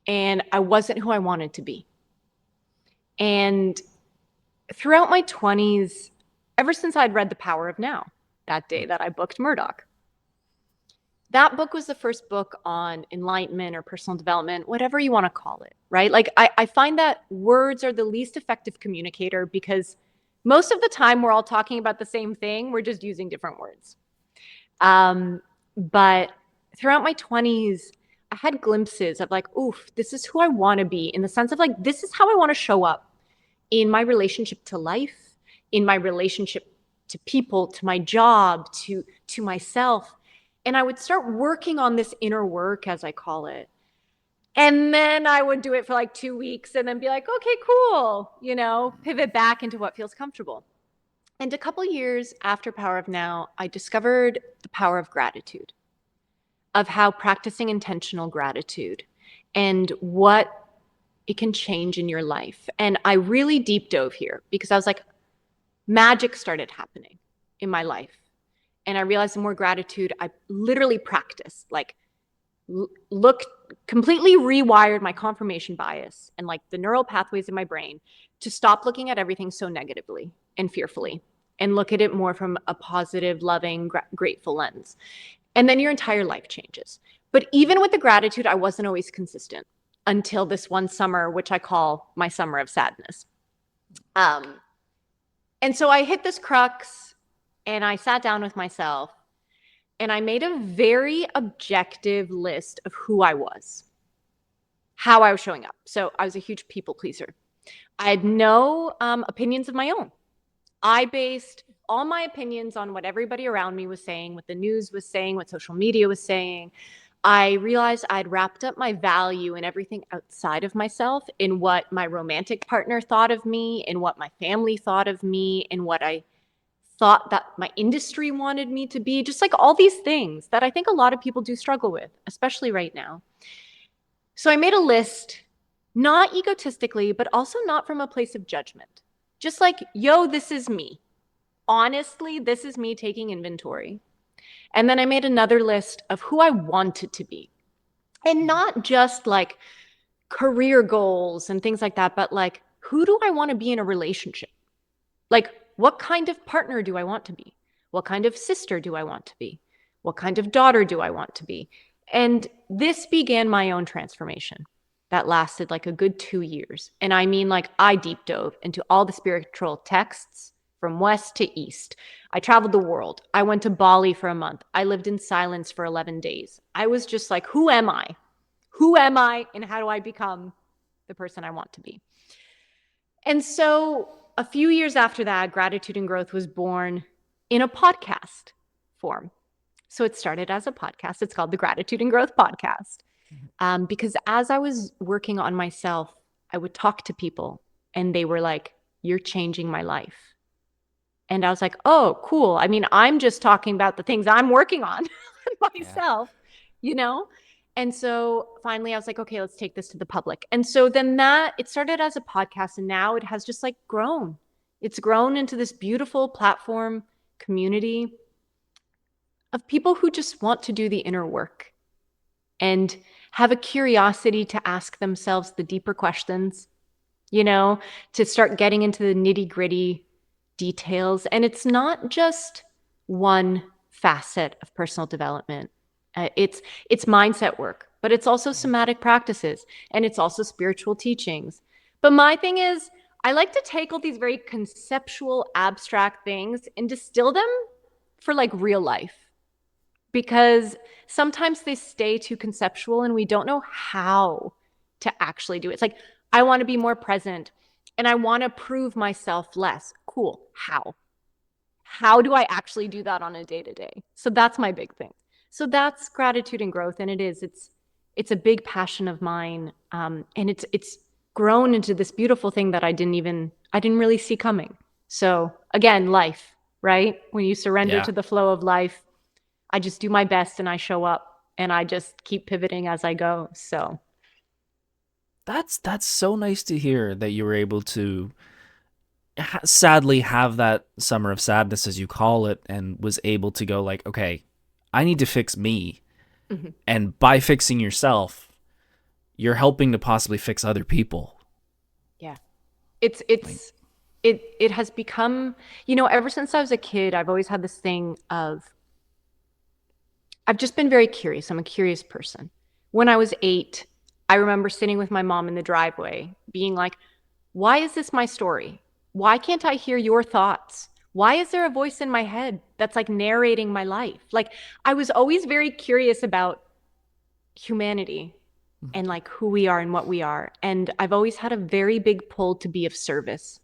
C: And I wasn't who I wanted to be. And throughout my 20s, ever since I'd read The Power of Now, that day that I booked Murdoch, that book was the first book on enlightenment or personal development, whatever you want to call it, right? Like I find that words are the least effective communicator, because most of the time we're all talking about the same thing. We're just using different words. But throughout my 20s, I had glimpses of like, oof, this is who I want to be, in the sense of like, this is how I want to show up in my relationship to life, in my relationship to people, to my job, to myself. And I would start working on this inner work, as I call it. And then I would do it for like 2 weeks and then be like, okay, cool, pivot back into what feels comfortable. And a couple years after Power of Now, I discovered the power of gratitude, of how practicing intentional gratitude and what it can change in your life. And I really deep dove here because I was like, magic started happening in my life. And I realized the more gratitude I literally practiced, like completely rewired my confirmation bias and like the neural pathways in my brain to stop looking at everything so negatively and fearfully and look at it more from a positive, loving, grateful lens. And then your entire life changes. But even with the gratitude, I wasn't always consistent until this one summer, which I call my summer of sadness. And so I hit this crux and I sat down with myself and I made a very objective list of who I was, how I was showing up. So I was a huge people pleaser. I had no opinions of my own. I based all my opinions on what everybody around me was saying, what the news was saying, what social media was saying. I realized I'd wrapped up my value in everything outside of myself, in what my romantic partner thought of me, in what my family thought of me, in what I thought that my industry wanted me to be, just like all these things that I think a lot of people do struggle with, especially right now. So I made a list, not egotistically, but also not from a place of judgment. Just like, yo, this is me. Honestly, this is me taking inventory. And then I made another list of who I wanted to be. And not just like career goals and things like that, but like, who do I want to be in a relationship? Like, what kind of partner do I want to be? What kind of sister do I want to be? What kind of daughter do I want to be? And this began my own transformation that lasted like a good 2 years. And I mean, like, I deep dove into all the spiritual texts from west to east. I traveled the world. I went to Bali for a month. I lived in silence for 11 days. I was just like, who am I? Who am I? And how do I become the person I want to be? And so a few years after that, Gratitude and Growth was born in a podcast form. So it started as a podcast. It's called the Gratitude and Growth Podcast. Because as I was working on myself, I would talk to people and they were like, you're changing my life. And I was like, oh, cool. I mean, I'm just talking about the things I'm working on myself, you know? And so finally I was like, okay, let's take this to the public. And so then it started as a podcast, and now it has just like grown. It's grown into this beautiful platform community of people who just want to do the inner work and have a curiosity to ask themselves the deeper questions, you know, to start getting into the nitty-gritty details. And it's not just one facet of personal development. It's mindset work, but it's also somatic practices, and it's also spiritual teachings. But my thing is, I like to take all these very conceptual, abstract things and distill them for like real life, because sometimes they stay too conceptual and we don't know how to actually do it. It's like, I want to be more present and I want to prove myself less. Cool. How? How do I actually do that on a day-to-day? So that's my big thing. So that's Gratitude and Growth, and it's a big passion of mine, and it's grown into this beautiful thing that I didn't really see coming. So again, life, right? When you surrender to the flow of life, I just do my best and I show up and I just keep pivoting as I go. So
B: That's so nice to hear that you were able to sadly have that summer of sadness, as you call it, and was able to go like, okay, I need to fix me.
C: mm-hmm.
B: And by fixing yourself, you're helping to possibly fix other people.
C: Yeah. It has become, you know, ever since I was a kid, I've always had this thing of, I've just been very curious. I'm a curious person. When I was 8, I remember sitting with my mom in the driveway being like, why is this my story? Why can't I hear your thoughts? Why is there a voice in my head that's like narrating my life? Like, I was always very curious about humanity and like who we are and what we are. And I've always had a very big pull to be of service.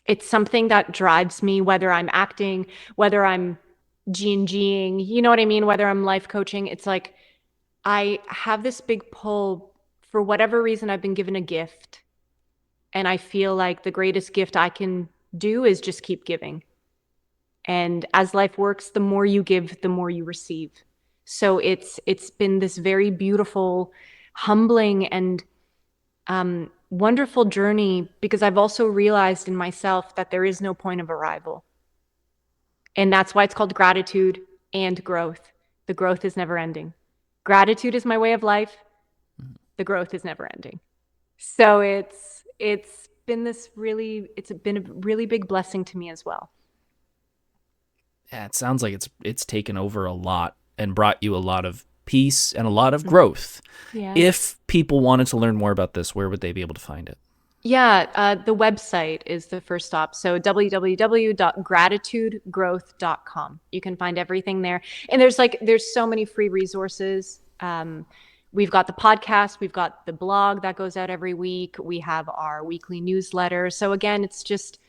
C: It's something that drives me, whether I'm acting, whether I'm G&Ging, you know what I mean? Whether I'm life coaching. It's like, I have this big pull. For whatever reason, I've been given a gift. And I feel like the greatest gift I can do is just keep giving. And as life works, the more you give, the more you receive. So it's been this very beautiful, humbling, and wonderful journey, because I've also realized in myself that there is no point of arrival. And that's why it's called Gratitude and Growth. The growth is never ending. Gratitude is my way of life. The growth is never ending. So it's been a really big blessing to me as well.
B: Yeah, it sounds like it's taken over a lot and brought you a lot of peace and a lot of growth.
C: Yeah.
B: If people wanted to learn more about this, where would they be able to find it?
C: Yeah, the website is the first stop. So www.gratitudegrowth.com. You can find everything there. And there's so many free resources. we've got the podcast, we've got the blog that goes out every week. We have our weekly newsletter. So again, it's just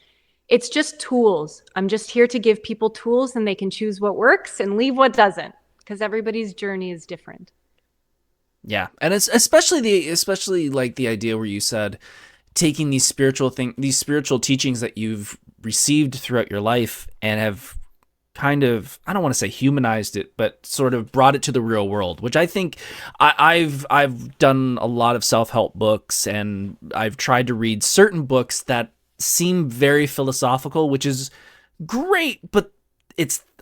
C: tools. I'm just here to give people tools and they can choose what works and leave what doesn't, because everybody's journey is different.
B: Yeah. And it's especially like the idea where you said taking these spiritual teachings that you've received throughout your life and have kind of, I don't want to say humanized it, but sort of brought it to the real world, which I think I've done a lot of self-help books, and I've tried to read certain books that seem very philosophical, which is great, but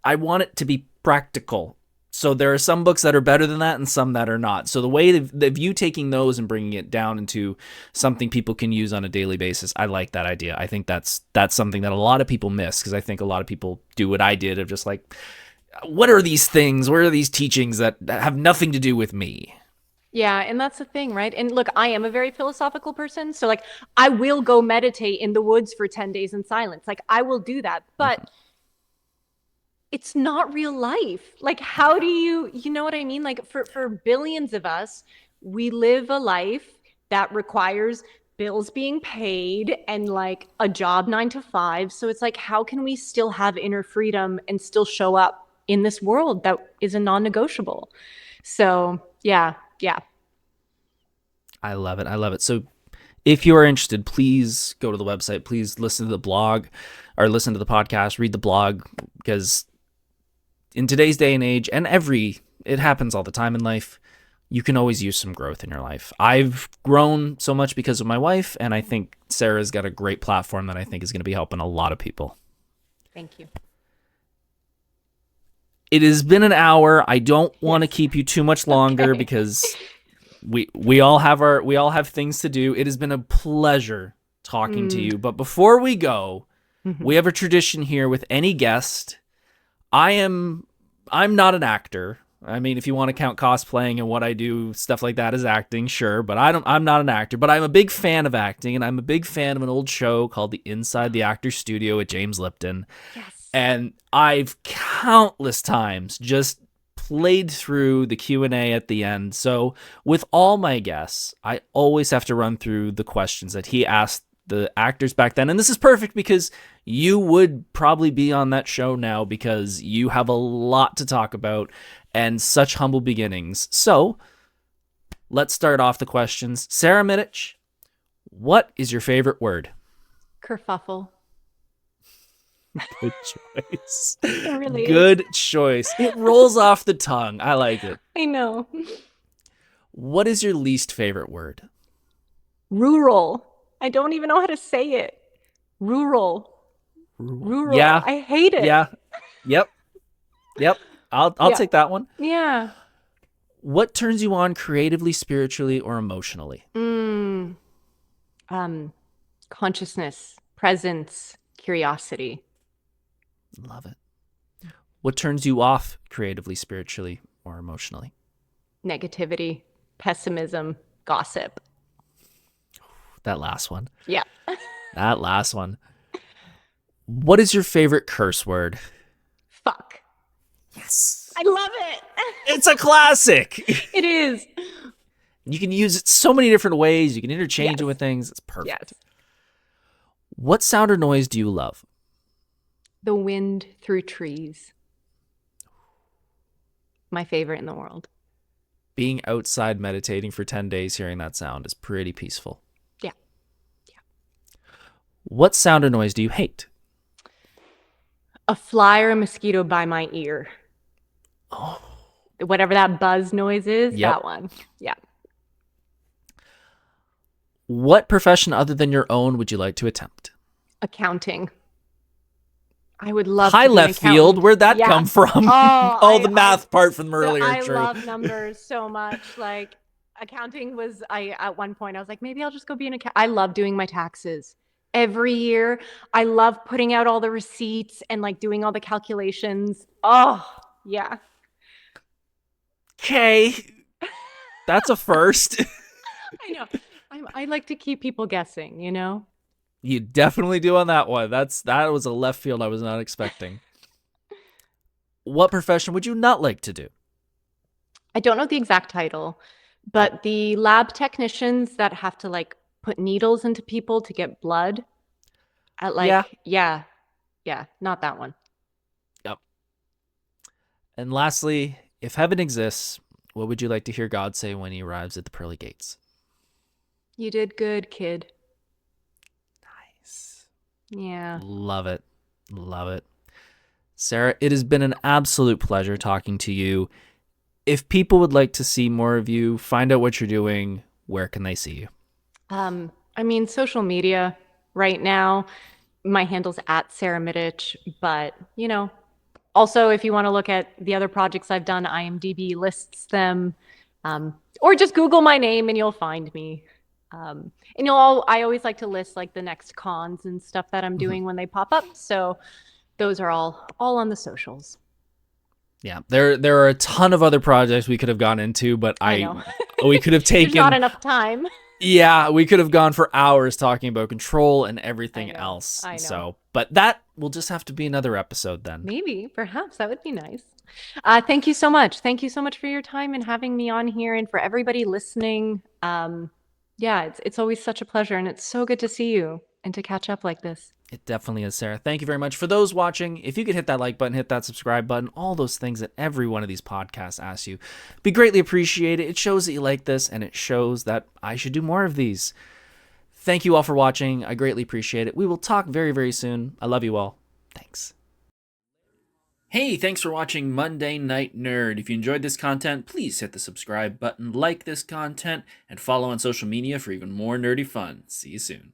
B: I want it to be practical. So there are some books that are better than that and some that are not. So the way of you taking those and bringing it down into something people can use on a daily basis, I like that idea. I think that's something that a lot of people miss, because I think a lot of people do what I did of just like, what are these things? What are these teachings that have nothing to do with me?
C: Yeah, and that's the thing, right? And look, I am a very philosophical person. So like I will go meditate in the woods for 10 days in silence. Like I will do that. But it's not real life. Like, how do you know what I mean? Like for billions of us, we live a life that requires bills being paid and like a job 9 to 5. So it's like, how can we still have inner freedom and still show up in this world that is a non-negotiable? So yeah.
B: I love it. So if you are interested, please go to the website, please listen to the blog or listen to the podcast, read the blog, because in today's day and age, and it happens all the time in life, you can always use some growth in your life. I've grown so much because of my wife, and I think Sarah's got a great platform that I think is going to be helping a lot of people.
C: Thank you.
B: It has been an hour. I don't want to keep you too much longer because we all have things to do. It has been a pleasure talking to you. But before we go, we have a tradition here with any guest. I'm not an actor. I mean, if you want to count cosplaying and what I do, stuff like that as acting, sure, but I'm not an actor, but I'm a big fan of acting, and I'm a big fan of an old show called the Inside the Actor Studio with James Lipton.
C: Yes.
B: And I've countless times just played through the Q&A at the end. So with all my guests, I always have to run through the questions that he asked the actors back then. And this is perfect because you would probably be on that show now because you have a lot to talk about and such humble beginnings. So let's start off the questions. Sara Mitich, what is your favorite word?
C: Kerfuffle.
B: Good choice.
C: It really
B: Good choice. It rolls off the tongue. I like it.
C: I know.
B: What is your least favorite word?
C: Rural. I don't even know how to say it. Rural.
B: Yeah.
C: I hate it.
B: Yeah. Yep. I'll take that one.
C: Yeah.
B: What turns you on creatively, spiritually, or emotionally?
C: Consciousness, presence, curiosity.
B: Love it. What turns you off creatively, spiritually, or emotionally?
C: Negativity, pessimism, gossip.
B: That last one.
C: Yeah.
B: That last one. What is your favorite curse word?
C: Fuck.
B: Yes.
C: I love it.
B: It's a classic.
C: It is.
B: You can use it so many different ways. You can interchange it with things. It's perfect.
C: Yes.
B: What sound or noise do you love?
C: The wind through trees. My favorite in the world.
B: Being outside meditating for 10 days, hearing that sound is pretty peaceful.
C: Yeah.
B: What sound or noise do you hate?
C: A fly or a mosquito by my ear.
B: Oh.
C: Whatever that buzz noise is,
B: Yep.
C: that one. Yeah.
B: What profession other than your own would you like to attempt?
C: Accounting. I would love
B: High
C: to be an
B: left field.
C: accountant.
B: Where'd that
C: Yeah.
B: come from? The math part from earlier.
C: I
B: True.
C: love numbers so much. Like accounting was, at one point I was like, maybe I'll just go be an accountant. I love doing my taxes every year. I love putting out all the receipts and like doing all the calculations. Oh, yeah.
B: Okay. That's a first.
C: I know. I like to keep people guessing, you know?
B: You definitely do on that one. That was a left field I was not expecting. What profession would you not like to do?
C: I don't know the exact title, But the lab technicians that have to like put needles into people to get blood at like, yeah, not that one.
B: Yep. And lastly, if heaven exists, what would you like to hear God say when he arrives at the pearly gates?
C: You did good, kid.
B: Nice.
C: Yeah.
B: Love it. Love it. Sara, it has been an absolute pleasure talking to you. If people would like to see more of you, find out what you're doing, where can they see you?
C: I mean, social media right now, my handle's at Sara Mitich, but you know, also if you want to look at the other projects I've done, IMDb lists them, or just Google my name and you'll find me. And I always like to list like the next cons and stuff that I'm doing when they pop up. So those are all on the socials.
B: Yeah, there are a ton of other projects we could have gone into, but
C: I know.
B: we could have taken
C: There's not enough time.
B: Yeah, we could have gone for hours talking about Control and everything else.
C: I know.
B: So, but that will just have to be another episode then.
C: Maybe, perhaps that would be nice. Thank you so much. Thank you so much for your time and having me on here, and for everybody listening. Yeah, it's always such a pleasure, and it's so good to see you and to catch up like this.
B: It definitely is, Sara. Thank you very much. For those watching, if you could hit that like button, hit that subscribe button, all those things that every one of these podcasts asks you, be greatly appreciated. It shows that you like this, and it shows that I should do more of these. Thank you all for watching. I greatly appreciate it. We will talk very, very soon. I love you all. Thanks. Hey, thanks for watching Monday Night Nerd. If you enjoyed this content, please hit the subscribe button, like this content, and follow on social media for even more nerdy fun. See you soon.